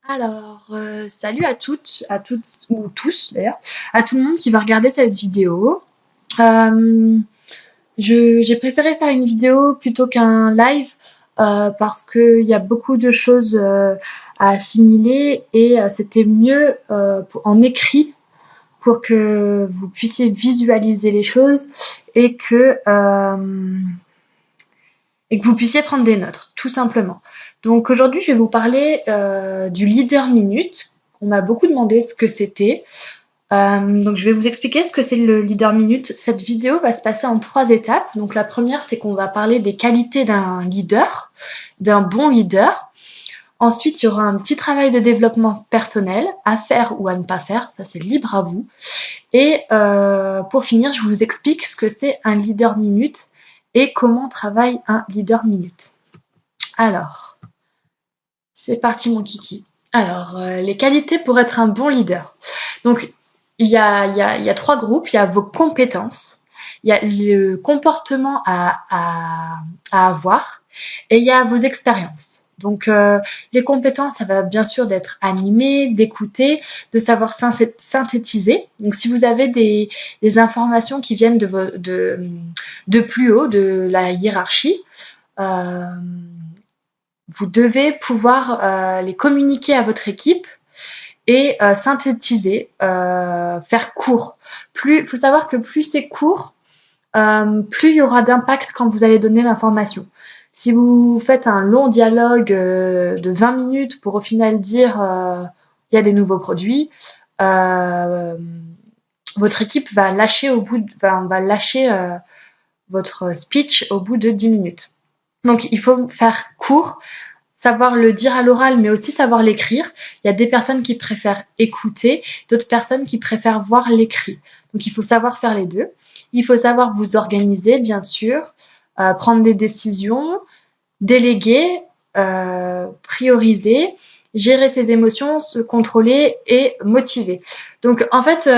Salut à toutes ou tous d'ailleurs, à tout le monde qui va regarder cette vidéo. Euh, j'ai préféré faire une vidéo plutôt qu'un live parce qu'il y a beaucoup de choses à assimiler et c'était mieux en écrit pour que vous puissiez visualiser les choses et que vous puissiez prendre des notes, tout simplement. Donc aujourd'hui, je vais vous parler du leader minute. On m'a beaucoup demandé ce que c'était. Donc je vais vous expliquer ce que c'est le leader minute. Cette vidéo va se passer en 3 étapes. Donc la première, c'est qu'on va parler des qualités d'un leader, d'un bon leader. Ensuite, il y aura un petit travail de développement personnel à faire ou à ne pas faire. Ça, c'est libre à vous. Et pour finir, je vous explique ce que c'est un leader minute et comment travaille un leader minute. Alors, c'est parti mon kiki. Les qualités pour être un bon leader. Donc, il y a 3 groupes. Il y a vos compétences, il y a le comportement à avoir et il y a vos expériences. Donc, les compétences, ça va bien sûr d'être animé, d'écouter, de savoir synthétiser. Donc, si vous avez des informations qui viennent de plus haut, de la hiérarchie, vous devez pouvoir les communiquer à votre équipe et synthétiser, faire court. Il faut savoir que plus c'est court, plus il y aura d'impact quand vous allez donner l'information. Si vous faites un long dialogue de 20 minutes pour au final dire il y a des nouveaux produits, votre équipe va lâcher votre speech au bout de 10 minutes. Donc il faut faire court, savoir le dire à l'oral, mais aussi savoir l'écrire. Il y a des personnes qui préfèrent écouter, d'autres personnes qui préfèrent voir l'écrit. Donc il faut savoir faire les deux. Il faut savoir vous organiser, bien sûr, prendre des décisions, déléguer, prioriser, gérer ses émotions, se contrôler et motiver. Donc en fait,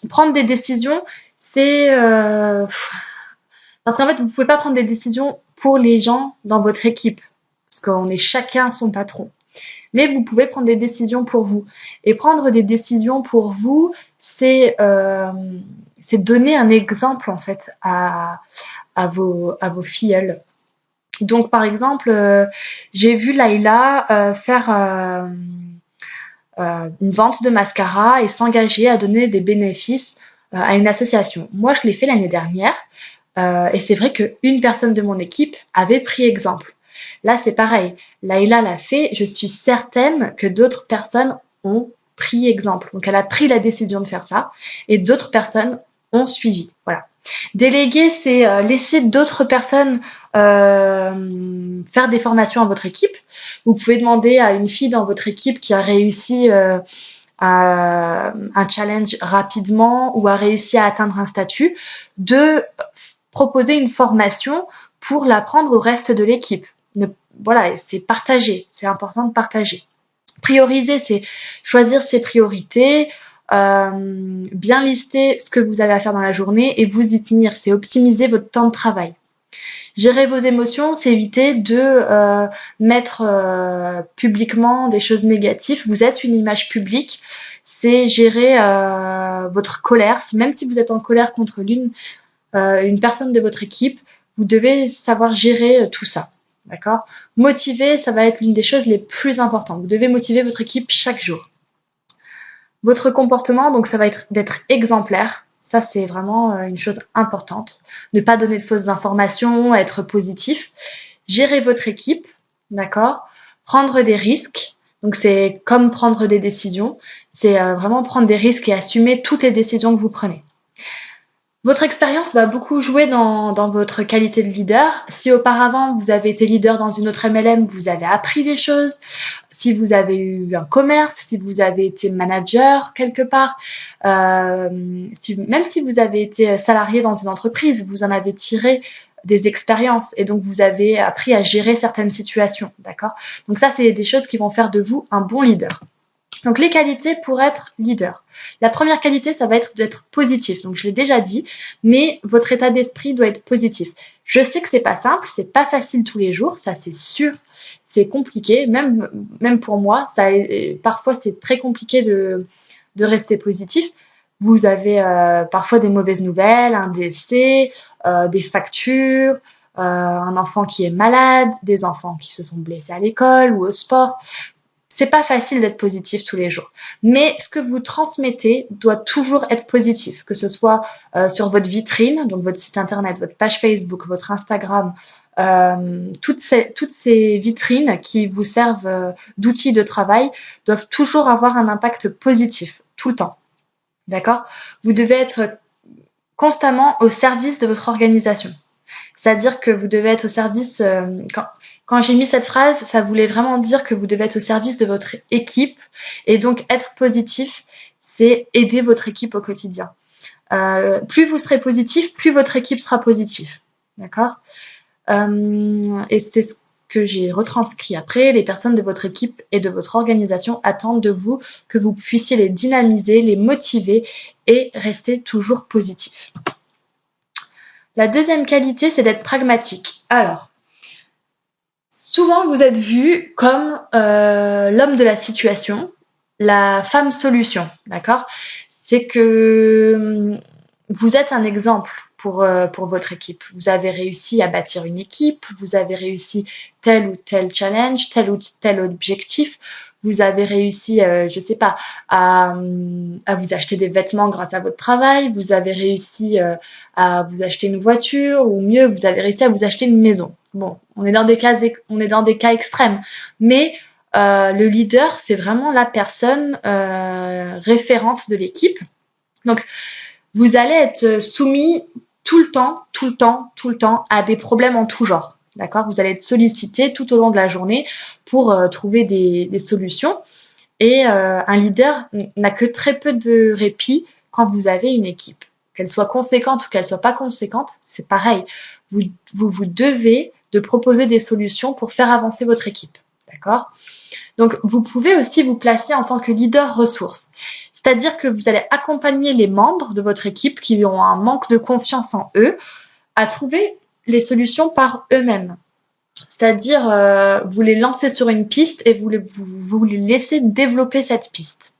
prendre des décisions, c'est parce qu'en fait, vous ne pouvez pas prendre des décisions pour les gens dans votre équipe, parce qu'on est chacun son patron. Mais vous pouvez prendre des décisions pour vous. Et prendre des décisions pour vous, c'est donner un exemple en fait à vos filleuls. Donc par exemple, j'ai vu Laïla faire une vente de mascara et s'engager à donner des bénéfices à une association. Moi, je l'ai fait l'année dernière. Et c'est vrai qu'une personne de mon équipe avait pris exemple. Là, c'est pareil. Laïla l'a fait. Je suis certaine que d'autres personnes ont pris exemple. Donc, elle a pris la décision de faire ça et d'autres personnes ont suivi. Voilà. Déléguer, c'est laisser d'autres personnes faire des formations à votre équipe. Vous pouvez demander à une fille dans votre équipe qui a réussi un challenge rapidement ou a réussi à atteindre un statut de proposer une formation pour l'apprendre au reste de l'équipe. Voilà, c'est partager, c'est important de partager. Prioriser, c'est choisir ses priorités, bien lister ce que vous avez à faire dans la journée et vous y tenir, c'est optimiser votre temps de travail. Gérer vos émotions, c'est éviter de mettre publiquement des choses négatives. Vous êtes une image publique, c'est gérer votre colère. Même si vous êtes en colère contre une personne de votre équipe, vous devez savoir gérer tout ça. D'accord ? Motiver, ça va être l'une des choses les plus importantes. Vous devez motiver votre équipe chaque jour. Votre comportement, donc ça va être d'être exemplaire. Ça, c'est vraiment une chose importante. Ne pas donner de fausses informations, être positif. Gérer votre équipe, d'accord ? Prendre des risques. Donc, c'est comme prendre des décisions. C'est vraiment prendre des risques et assumer toutes les décisions que vous prenez. Votre expérience va beaucoup jouer dans votre qualité de leader. Si auparavant vous avez été leader dans une autre MLM, vous avez appris des choses. Si vous avez eu un commerce, si vous avez été manager quelque part, même si vous avez été salarié dans une entreprise, vous en avez tiré des expériences et donc vous avez appris à gérer certaines situations, d'accord ? Donc ça, c'est des choses qui vont faire de vous un bon leader. Donc les qualités pour être leader. La première qualité, ça va être d'être positif. Donc je l'ai déjà dit, mais votre état d'esprit doit être positif. Je sais que c'est pas simple, c'est pas facile tous les jours, ça c'est sûr, c'est compliqué, même pour moi, parfois c'est très compliqué de rester positif. Vous avez parfois des mauvaises nouvelles, un décès, des factures, un enfant qui est malade, des enfants qui se sont blessés à l'école ou au sport. C'est pas facile d'être positif tous les jours. Mais ce que vous transmettez doit toujours être positif, que ce soit sur votre vitrine, donc votre site internet, votre page Facebook, votre Instagram, toutes ces vitrines qui vous servent d'outils de travail doivent toujours avoir un impact positif, tout le temps. D'accord? Vous devez être constamment au service de votre organisation. C'est-à-dire que vous devez être au service, quand j'ai mis cette phrase, ça voulait vraiment dire que vous devez être au service de votre équipe et donc être positif, c'est aider votre équipe au quotidien. Plus vous serez positif, plus votre équipe sera positive. D'accord? Et c'est ce que j'ai retranscrit après. Les personnes de votre équipe et de votre organisation attendent de vous que vous puissiez les dynamiser, les motiver et rester toujours positif. La deuxième qualité, c'est d'être pragmatique. Alors, souvent vous êtes vu comme l'homme de la situation, la femme solution, d'accord? C'est que vous êtes un exemple pour votre équipe. Vous avez réussi à bâtir une équipe, vous avez réussi tel ou tel challenge, tel ou tel objectif. Vous avez réussi, je sais pas, à vous acheter des vêtements grâce à votre travail. Vous avez réussi à vous acheter une voiture, ou mieux, vous avez réussi à vous acheter une maison. Bon, on est dans des cas extrêmes, mais le leader, c'est vraiment la personne référente de l'équipe. Donc, vous allez être soumis tout le temps à des problèmes en tout genre. D'accord? Vous allez être sollicité tout au long de la journée pour trouver des solutions. Et un leader n'a que très peu de répit quand vous avez une équipe. Qu'elle soit conséquente ou qu'elle soit pas conséquente, c'est pareil. Vous devez de proposer des solutions pour faire avancer votre équipe. D'accord? Donc, vous pouvez aussi vous placer en tant que leader ressource. C'est-à-dire que vous allez accompagner les membres de votre équipe qui ont un manque de confiance en eux à trouver les solutions par eux-mêmes. C'est-à-dire, vous les lancez sur une piste et vous les laissez développer cette piste.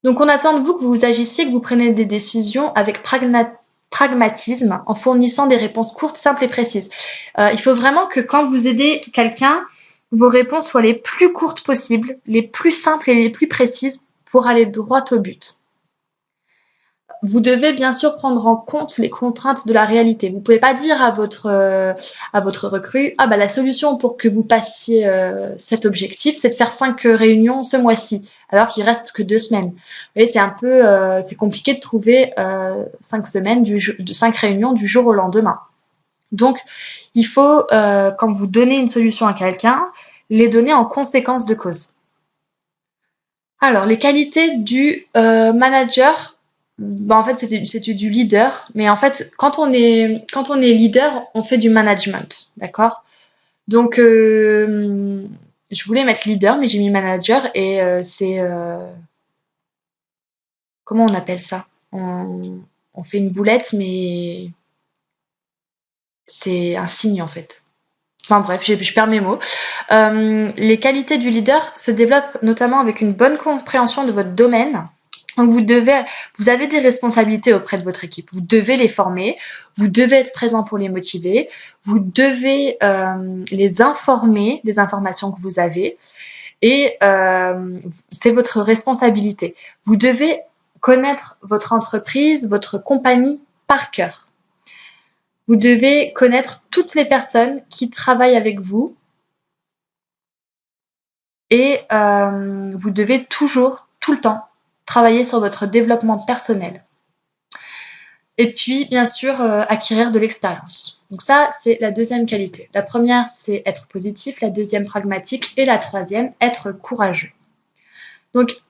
Donc, on attend de vous que vous agissiez, que vous preniez des décisions avec pragmatisme en fournissant des réponses courtes, simples et précises. Il faut vraiment que quand vous aidez quelqu'un, vos réponses soient les plus courtes possibles, les plus simples et les plus précises pour aller droit au but. Vous devez bien sûr prendre en compte les contraintes de la réalité. Vous ne pouvez pas dire à votre recrue, ah bah la solution pour que vous passiez cet objectif, c'est de faire 5 réunions ce mois-ci, alors qu'il reste que 2 semaines. Vous voyez, c'est un peu, c'est compliqué de trouver 5 réunions du jour au lendemain. Donc, il faut, quand vous donnez une solution à quelqu'un, les donner en conséquence de cause. Alors, les qualités du manager, en fait, c'était du leader, mais en fait, quand on est leader, on fait du management, d'accord? Donc, je voulais mettre leader, mais j'ai mis manager et c'est comment on appelle ça? On fait une boulette, mais c'est un signe en fait. Enfin bref, je perds mes mots. Les qualités du leader se développent notamment avec une bonne compréhension de votre domaine. Donc vous avez des responsabilités auprès de votre équipe. Vous devez les former, vous devez être présent pour les motiver, vous devez les informer des informations que vous avez et c'est votre responsabilité. Vous devez connaître votre entreprise, votre compagnie par cœur. Vous devez connaître toutes les personnes qui travaillent avec vous et vous devez toujours, tout le temps, travailler sur votre développement personnel. Et puis, bien sûr, acquérir de l'expérience. Donc ça, c'est la deuxième qualité. La première, c'est être positif. La deuxième, pragmatique. Et la troisième, être courageux. Donc,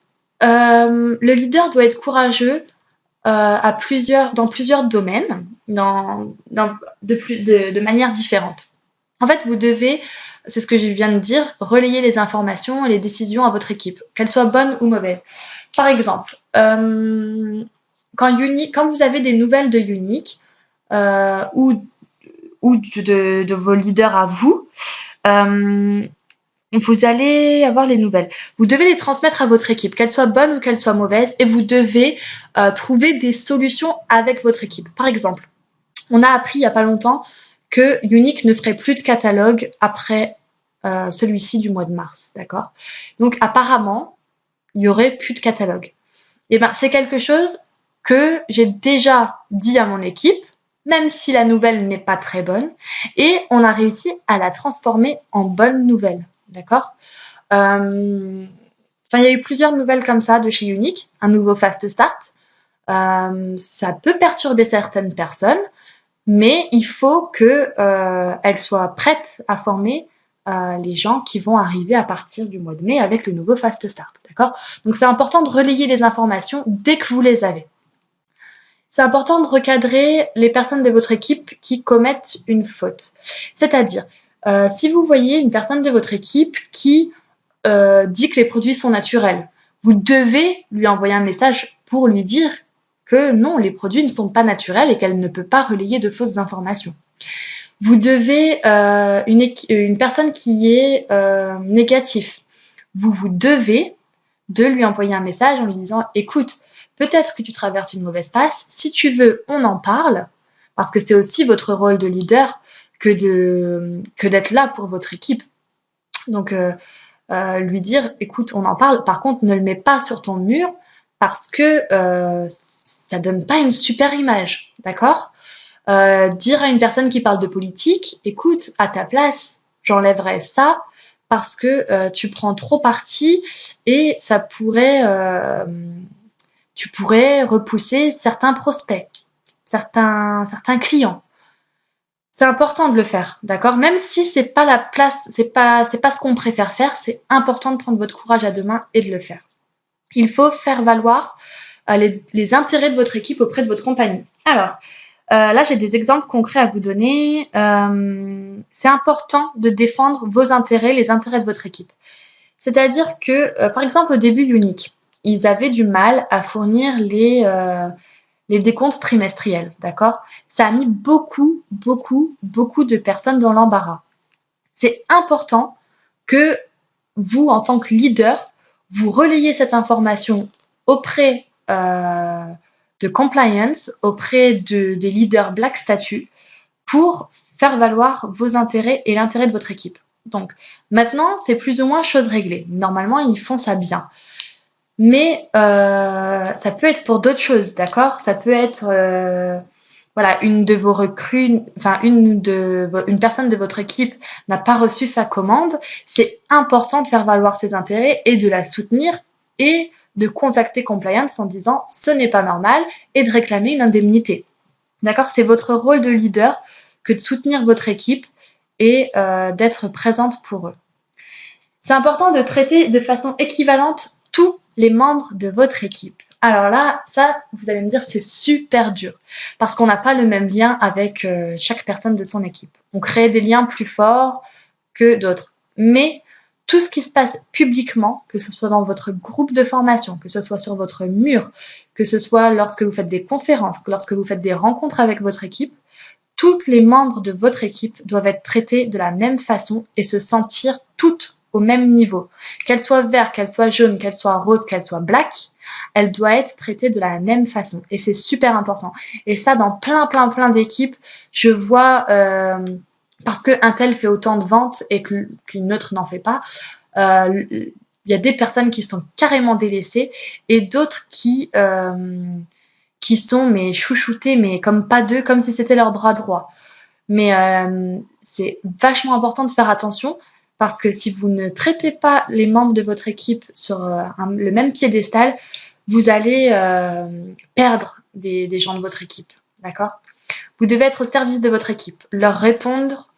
le leader doit être courageux dans plusieurs domaines, de manière différente. En fait, vous devez, c'est ce que je viens de dire, relayer les informations et les décisions à votre équipe, qu'elles soient bonnes ou mauvaises. Par exemple, quand vous avez des nouvelles de Unique ou de vos leaders à vous, vous allez avoir les nouvelles. Vous devez les transmettre à votre équipe, qu'elles soient bonnes ou qu'elles soient mauvaises, et vous devez trouver des solutions avec votre équipe. Par exemple, on a appris il n'y a pas longtemps que Unique ne ferait plus de catalogue après celui-ci du mois de mars, d'accord? Donc apparemment, il n'y aurait plus de catalogue. Et ben c'est quelque chose que j'ai déjà dit à mon équipe, même si la nouvelle n'est pas très bonne, et on a réussi à la transformer en bonne nouvelle, d'accord? Il y a eu plusieurs nouvelles comme ça de chez Unique, un nouveau fast start. Ça peut perturber certaines personnes, mais il faut qu'elles soient prêtes à former les gens qui vont arriver à partir du mois de mai avec le nouveau Fast Start, d'accord? Donc c'est important de relayer les informations dès que vous les avez. C'est important de recadrer les personnes de votre équipe qui commettent une faute. C'est-à-dire, si vous voyez une personne de votre équipe qui dit que les produits sont naturels, vous devez lui envoyer un message pour lui dire que non, les produits ne sont pas naturels et qu'elle ne peut pas relayer de fausses informations. Vous devez, une personne qui est négative, vous devez de lui envoyer un message en lui disant « Écoute, peut-être que tu traverses une mauvaise passe, si tu veux, on en parle, parce que c'est aussi votre rôle de leader que d'être là pour votre équipe. » Donc, lui dire « Écoute, on en parle, par contre, ne le mets pas sur ton mur parce que ça donne pas une super image, d'accord ? Dire à une personne qui parle de politique, écoute, à ta place, j'enlèverais ça parce que tu prends trop parti et ça pourrait, tu pourrais repousser certains prospects, certains clients. C'est important de le faire, d'accord? Même si c'est pas la place, c'est pas ce qu'on préfère faire, c'est important de prendre votre courage à deux mains et de le faire. Il faut faire valoir les intérêts de votre équipe auprès de votre compagnie. Alors, là, j'ai des exemples concrets à vous donner. C'est important de défendre vos intérêts, les intérêts de votre équipe. C'est-à-dire que, par exemple, au début Unique, ils avaient du mal à fournir les décomptes trimestriels, d'accord? Ça a mis beaucoup de personnes dans l'embarras. C'est important que vous, en tant que leader, vous relayez cette information auprès de compliance, auprès des leaders Black Statue pour faire valoir vos intérêts et l'intérêt de votre équipe. Donc maintenant, c'est plus ou moins chose réglée. Normalement, ils font ça bien. Mais ça peut être pour d'autres choses, d'accord? Ça peut être voilà, une de vos recrues, enfin une personne de votre équipe n'a pas reçu sa commande. C'est important de faire valoir ses intérêts et de la soutenir et de contacter compliance en disant ce n'est pas normal et de réclamer une indemnité. D'accord? C'est votre rôle de leader que de soutenir votre équipe et d'être présente pour eux. C'est important de traiter de façon équivalente tous les membres de votre équipe. Alors là, ça, vous allez me dire, c'est super dur parce qu'on n'a pas le même lien avec chaque personne de son équipe. On crée des liens plus forts que d'autres. Mais tout ce qui se passe publiquement, que ce soit dans votre groupe de formation, que ce soit sur votre mur, que ce soit lorsque vous faites des conférences, lorsque vous faites des rencontres avec votre équipe, tous les membres de votre équipe doivent être traités de la même façon et se sentir toutes au même niveau. Qu'elle soit verte, qu'elle soit jaune, qu'elle soit rose, qu'elle soit black, elle doit être traitée de la même façon. Et c'est super important. Et ça, dans plein d'équipes, je vois, parce qu'un tel fait autant de ventes et qu'une autre n'en fait pas, il y a des personnes qui sont carrément délaissées et d'autres qui sont mais chouchoutées, mais comme pas deux, comme si c'était leur bras droit. Mais c'est vachement important de faire attention parce que si vous ne traitez pas les membres de votre équipe sur le même piédestal, vous allez perdre des gens de votre équipe, d'accord? Vous devez être au service de votre équipe, leur répondre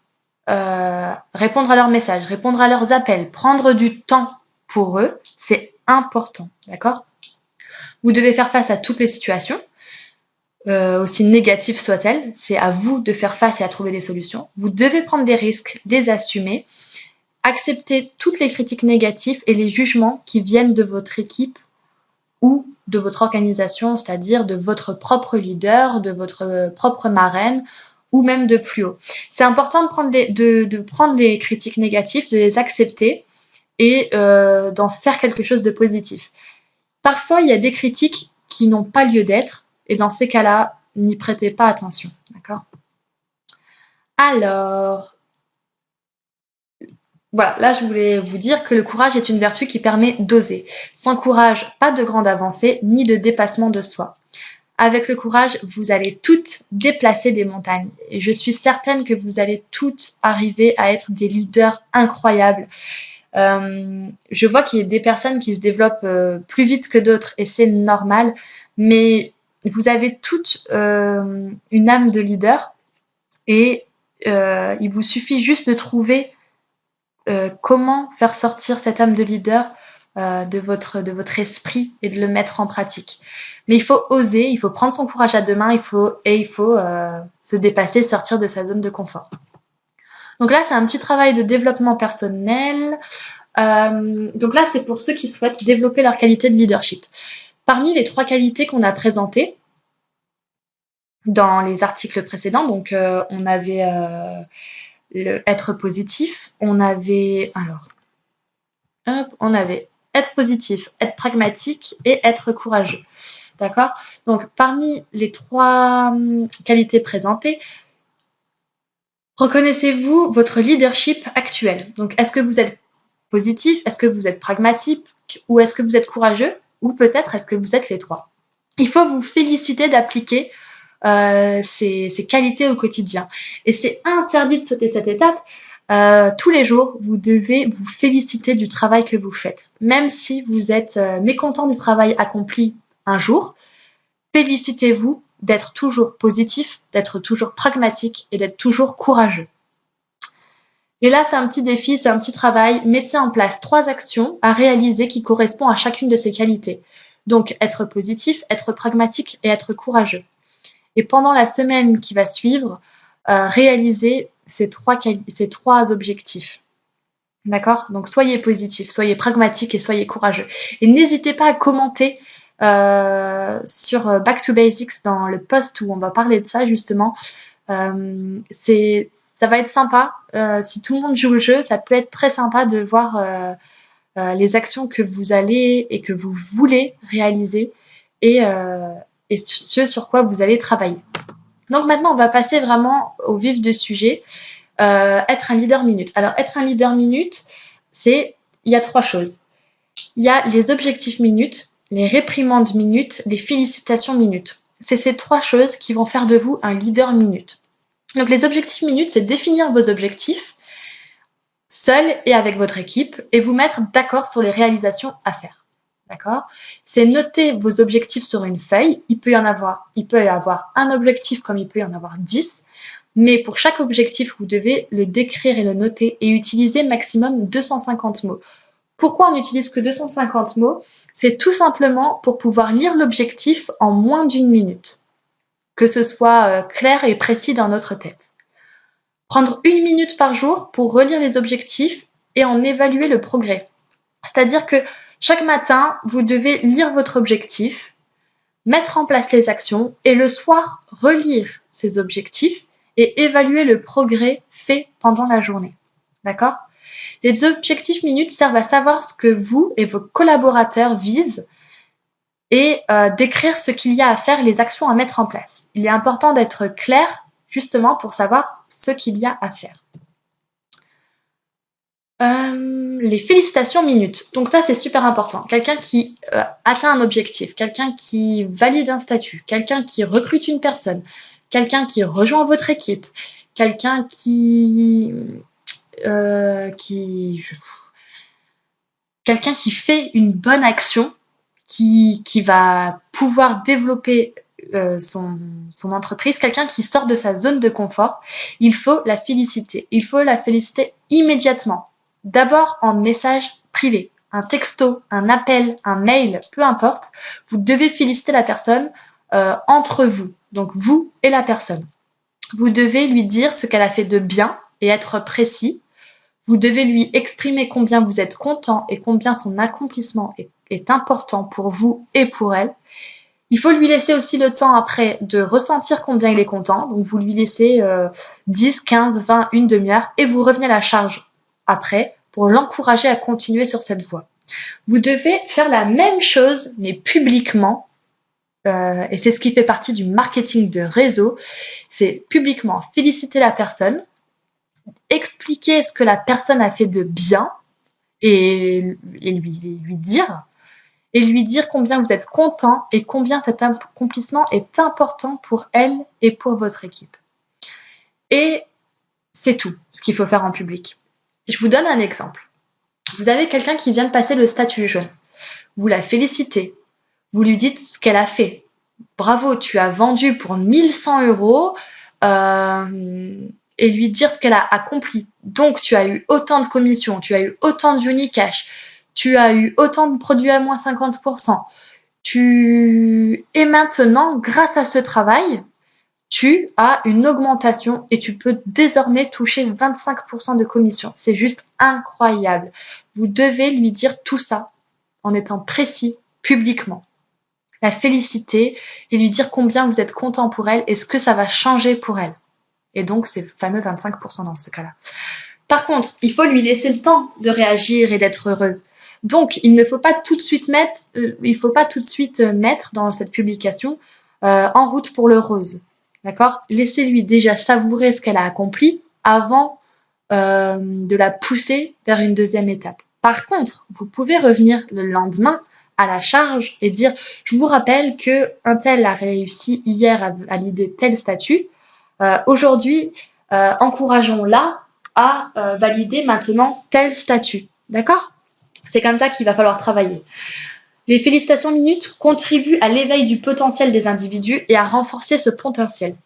à leurs messages, répondre à leurs appels, prendre du temps pour eux, c'est important, d'accord? Vous devez faire face à toutes les situations. aussi négative soit-elle. C'est à vous de faire face et à trouver des solutions. Vous devez prendre des risques, les assumer, accepter toutes les critiques négatives et les jugements qui viennent de votre équipe ou de votre organisation, c'est-à-dire de votre propre leader, de votre propre marraine ou même de plus haut. C'est important de prendre les critiques négatives, de les accepter et d'en faire quelque chose de positif. Parfois, il y a des critiques qui n'ont pas lieu d'être et dans ces cas-là, n'y prêtez pas attention. D'accord ? Alors, voilà, là je voulais vous dire que le courage est une vertu qui permet d'oser. Sans courage, pas de grande avancée ni de dépassement de soi. Avec le courage, vous allez toutes déplacer des montagnes. Et je suis certaine que vous allez toutes arriver à être des leaders incroyables. Je vois qu'il y a des personnes qui se développent plus vite que d'autres et c'est normal. Mais vous avez toutes une âme de leader et il vous suffit juste de trouver comment faire sortir cette âme de leader de votre esprit et de le mettre en pratique. Mais il faut oser, il faut prendre son courage à deux mains, il faut se dépasser, sortir de sa zone de confort. Donc là, c'est un petit travail de développement personnel. Donc là, c'est pour ceux qui souhaitent développer leur qualité de leadership. Parmi les 3 qualités qu'on a présentées dans les articles précédents, donc on avait être positif, on avait être positif, être pragmatique et être courageux. D'accord ? Donc, parmi les 3 qualités présentées, reconnaissez-vous votre leadership actuel. Donc, est-ce que vous êtes positif ? Est-ce que vous êtes pragmatique ? Ou est-ce que vous êtes courageux ? Ou peut-être est-ce que vous êtes les 3 ? Il faut vous féliciter d'appliquer ces qualités au quotidien. Et c'est interdit de sauter cette étape. Tous les jours, vous devez vous féliciter du travail que vous faites. Même si vous êtes mécontent du travail accompli un jour, félicitez-vous d'être toujours positif, d'être toujours pragmatique et d'être toujours courageux. Et là, c'est un petit défi, c'est un petit travail. Mettez en place 3 actions à réaliser qui correspondent à chacune de ces qualités. Donc, être positif, être pragmatique et être courageux. Et pendant la semaine qui va suivre, réalisez ces 3 objectifs. D'accord ? Donc, soyez positif, soyez pragmatique et soyez courageux. Et n'hésitez pas à commenter sur Back to Basics dans le post où on va parler de ça justement. Ça va être sympa. Si tout le monde joue le jeu, ça peut être très sympa de voir les actions que vous allez et que vous voulez réaliser et ce sur quoi vous allez travailler. Donc maintenant, on va passer vraiment au vif du sujet. Être un leader minute. Alors, être un leader minute, il y a 3 choses. Il y a les objectifs minutes, les réprimandes minutes, les félicitations minutes. C'est ces 3 choses qui vont faire de vous un leader minute. Donc, les objectifs minutes, c'est définir vos objectifs seul et avec votre équipe et vous mettre d'accord sur les réalisations à faire. D'accord ? C'est noter vos objectifs sur une feuille. Il peut y avoir un objectif comme il peut y en avoir 10. Mais pour chaque objectif, vous devez le décrire et le noter et utiliser maximum 250 mots. Pourquoi on n'utilise que 250 mots ? C'est tout simplement pour pouvoir lire l'objectif en moins d'1 minute. Que ce soit clair et précis dans notre tête. Prendre 1 minute par jour pour relire les objectifs et en évaluer le progrès. C'est-à-dire que chaque matin, vous devez lire votre objectif, mettre en place les actions et le soir, relire ces objectifs et évaluer le progrès fait pendant la journée. D'accord ? Les objectifs minutes servent à savoir ce que vous et vos collaborateurs visent et décrire ce qu'il y a à faire et les actions à mettre en place. Il est important d'être clair justement pour savoir ce qu'il y a à faire. Les félicitations minutes. Donc ça, c'est super important. Quelqu'un qui atteint un objectif, quelqu'un qui valide un statut, quelqu'un qui recrute une personne, quelqu'un qui rejoint votre équipe, quelqu'un quelqu'un qui fait une bonne action, qui va pouvoir développer son entreprise, quelqu'un qui sort de sa zone de confort, il faut la féliciter. Il faut la féliciter immédiatement. D'abord en message privé, un texto, un appel, un mail, peu importe. Vous devez féliciter la personne entre vous, donc vous et la personne. Vous devez lui dire ce qu'elle a fait de bien et être précis. Vous devez lui exprimer combien vous êtes content et combien son accomplissement est important pour vous et pour elle. Il faut lui laisser aussi le temps après de ressentir combien il est content. Donc vous lui laissez 10, 15, 20, une demi-heure et vous revenez à la charge après pour l'encourager à continuer sur cette voie. Vous devez faire la même chose mais publiquement. Et c'est ce qui fait partie du marketing de réseau. C'est publiquement féliciter la personne, expliquer ce que la personne a fait de bien et lui dire. Et lui dire combien vous êtes content et combien cet accomplissement est important pour elle et pour votre équipe. Et c'est tout ce qu'il faut faire en public. Je vous donne un exemple. Vous avez quelqu'un qui vient de passer le statut jeune. Vous la félicitez. Vous lui dites ce qu'elle a fait. Bravo, tu as vendu pour 1100 €. Et lui dire ce qu'elle a accompli. Donc, tu as eu autant de commissions, tu as eu autant de Unicash, tu as eu autant de produits à moins 50%. Et maintenant, grâce à ce travail, tu as une augmentation et tu peux désormais toucher 25% de commission. C'est juste incroyable. Vous devez lui dire tout ça en étant précis publiquement. La féliciter et lui dire combien vous êtes content pour elle et ce que ça va changer pour elle. Et donc, c'est fameux 25% dans ce cas-là. Par contre, il faut lui laisser le temps de réagir et d'être heureuse. Donc, il ne faut pas tout de suite mettre dans cette publication en route pour le rose. D'accord ? Laissez-lui déjà savourer ce qu'elle a accompli avant de la pousser vers une deuxième étape. Par contre, vous pouvez revenir le lendemain à la charge et dire « Je vous rappelle qu'un tel a réussi hier à valider tel statut. Aujourd'hui, encourageons-la à valider maintenant tel statut. » D'accord ? C'est comme ça qu'il va falloir travailler. Les félicitations minutes contribuent à l'éveil du potentiel des individus et à renforcer ce potentiel.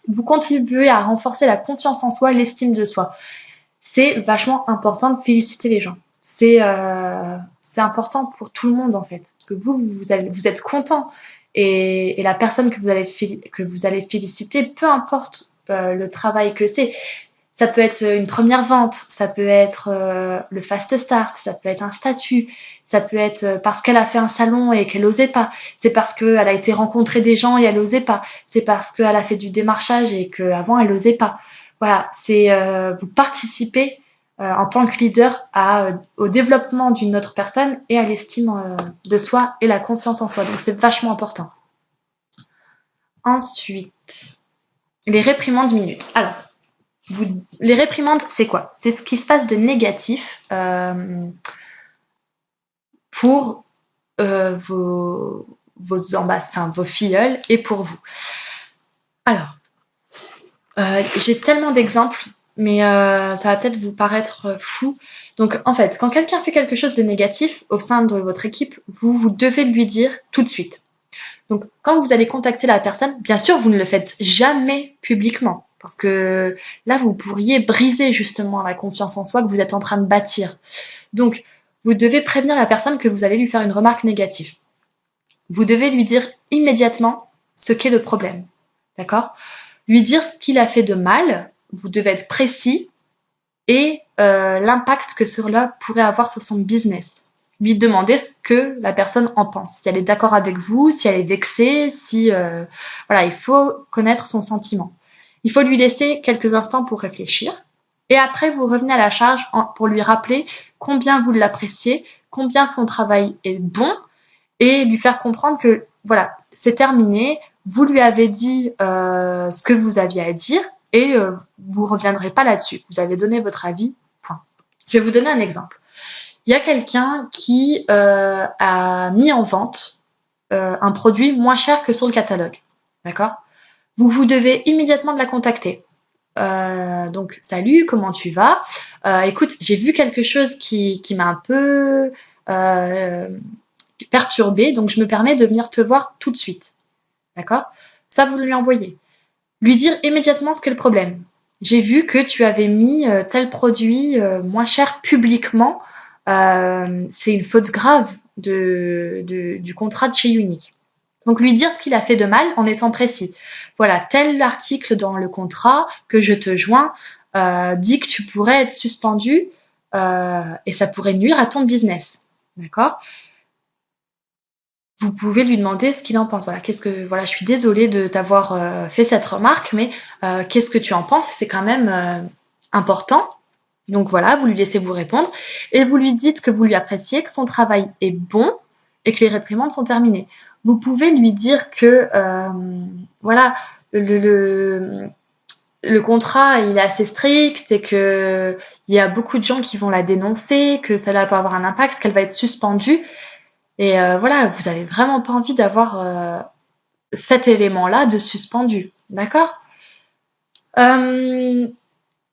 Vous contribuez à renforcer la confiance en soi et l'estime de soi. C'est vachement important de féliciter les gens. C'est important pour tout le monde en fait. Parce que vous êtes content. Et la personne que vous allez féliciter, peu importe le travail que c'est. Ça peut être une première vente, ça peut être le fast start, ça peut être un statut, ça peut être parce qu'elle a fait un salon et qu'elle n'osait pas, c'est parce qu'elle a été rencontrer des gens et elle n'osait pas, c'est parce qu'elle a fait du démarchage et qu'avant elle n'osait pas. Voilà, c'est vous participez en tant que leader au développement d'une autre personne et à l'estime de soi et la confiance en soi. Donc c'est vachement important. Ensuite, les réprimandes minutes. Alors, les réprimandes, c'est quoi ? C'est ce qui se passe de négatif pour vos filleuls et pour vous. Alors, j'ai tellement d'exemples, mais ça va peut-être vous paraître fou. Donc, en fait, quand quelqu'un fait quelque chose de négatif au sein de votre équipe, vous devez lui dire tout de suite. Donc, quand vous allez contacter la personne, bien sûr, vous ne le faites jamais publiquement. Parce que là, vous pourriez briser justement la confiance en soi que vous êtes en train de bâtir. Donc, vous devez prévenir la personne que vous allez lui faire une remarque négative. Vous devez lui dire immédiatement ce qu'est le problème. D'accord ? Lui dire ce qu'il a fait de mal. Vous devez être précis et l'impact que cela pourrait avoir sur son business. Lui demander ce que la personne en pense. Si elle est d'accord avec vous, si elle est vexée, il faut connaître son sentiment. Il faut lui laisser quelques instants pour réfléchir. Et après, vous revenez à la charge pour lui rappeler combien vous l'appréciez, combien son travail est bon, et lui faire comprendre que voilà, c'est terminé, vous lui avez dit ce que vous aviez à dire, et vous ne reviendrez pas là-dessus. Vous avez donné votre avis, point. Je vais vous donner un exemple. Il y a quelqu'un qui a mis en vente un produit moins cher que sur le catalogue. D'accord ? Vous devez immédiatement la contacter. Donc, salut, comment tu vas ? Écoute, j'ai vu quelque chose qui m'a un peu perturbée, donc je me permets de venir te voir tout de suite. D'accord ? Ça, vous lui envoyez. Lui dire immédiatement ce qu'est le problème. J'ai vu que tu avais mis tel produit moins cher publiquement. C'est une faute grave du contrat de chez Unique. Donc lui dire ce qu'il a fait de mal en étant précis. Voilà, tel article dans le contrat que je te joins dit que tu pourrais être suspendu et ça pourrait nuire à ton business. D'accord? Vous pouvez lui demander ce qu'il en pense. Voilà, je suis désolée de t'avoir fait cette remarque, mais qu'est-ce que tu en penses? C'est quand même important. Donc voilà, vous lui laissez vous répondre et vous lui dites que vous lui appréciez, que son travail est bon et que les réprimandes sont terminées. Vous pouvez lui dire que voilà, le contrat il est assez strict et que il y a beaucoup de gens qui vont la dénoncer, que ça va pas avoir un impact, qu'elle va être suspendue. Et voilà, vous avez vraiment pas envie d'avoir cet élément-là de suspendu. D'accord?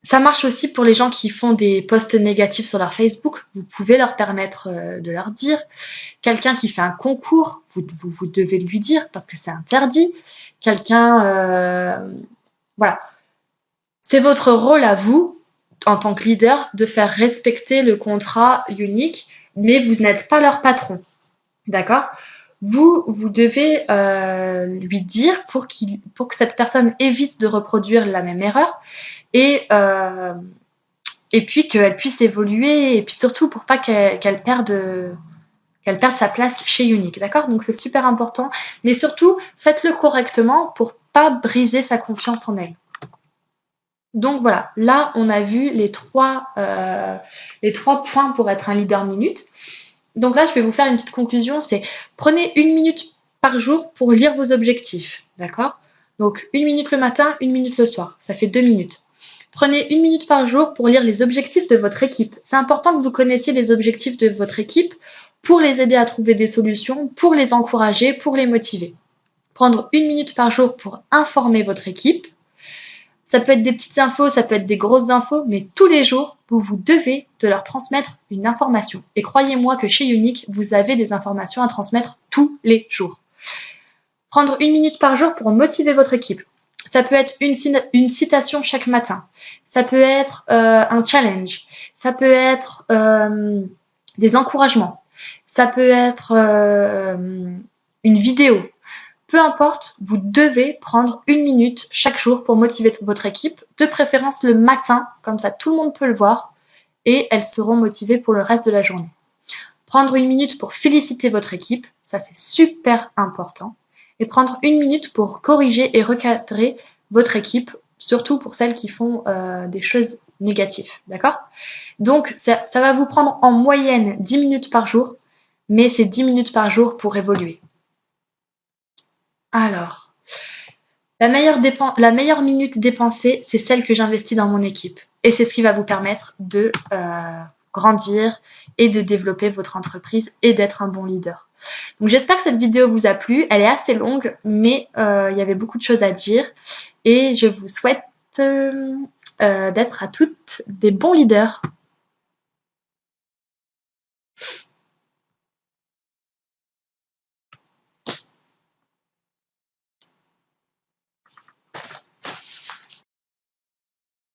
Ça marche aussi pour les gens qui font des posts négatifs sur leur Facebook. Vous pouvez leur permettre de leur dire. Quelqu'un qui fait un concours, vous devez lui dire parce que c'est interdit. Quelqu'un, voilà. C'est votre rôle à vous, en tant que leader, de faire respecter le contrat unique, mais vous n'êtes pas leur patron. D'accord? Vous devez lui dire pour que cette personne évite de reproduire la même erreur et puis qu'elle puisse évoluer et puis surtout pour pas qu'elle perde sa place chez Unique, d'accord? Donc c'est super important, mais surtout faites-le correctement pour pas briser sa confiance en elle. Donc voilà, là on a vu les trois points pour être un leader minute. Donc là je vais vous faire une petite conclusion, c'est prenez 1 minute par jour pour lire vos objectifs, d'accord? Donc 1 minute le matin, 1 minute le soir, ça fait 2 minutes. Prenez 1 minute par jour pour lire les objectifs de votre équipe. C'est important que vous connaissiez les objectifs de votre équipe pour les aider à trouver des solutions, pour les encourager, pour les motiver. Prendre 1 minute par jour pour informer votre équipe. Ça peut être des petites infos, ça peut être des grosses infos, mais tous les jours, vous devez de leur transmettre une information. Et croyez-moi que chez Unique, vous avez des informations à transmettre tous les jours. Prendre 1 minute par jour pour motiver votre équipe. Ça peut être une citation chaque matin. Ça peut être un challenge. Ça peut être des encouragements. Ça peut être une vidéo. Peu importe, vous devez prendre 1 minute chaque jour pour motiver votre équipe, de préférence le matin, comme ça tout le monde peut le voir, et elles seront motivées pour le reste de la journée. Prendre 1 minute pour féliciter votre équipe, ça c'est super important. Et prendre 1 minute pour corriger et recadrer votre équipe, surtout pour celles qui font des choses négatives, d'accord? Donc ça va vous prendre en moyenne 10 minutes par jour, mais c'est 10 minutes par jour pour évoluer. Alors, la meilleure minute dépensée, c'est celle que j'investis dans mon équipe. Et c'est ce qui va vous permettre de grandir et de développer votre entreprise et d'être un bon leader. Donc j'espère que cette vidéo vous a plu. Elle est assez longue, mais il y avait beaucoup de choses à dire. Et je vous souhaite d'être à toutes des bons leaders.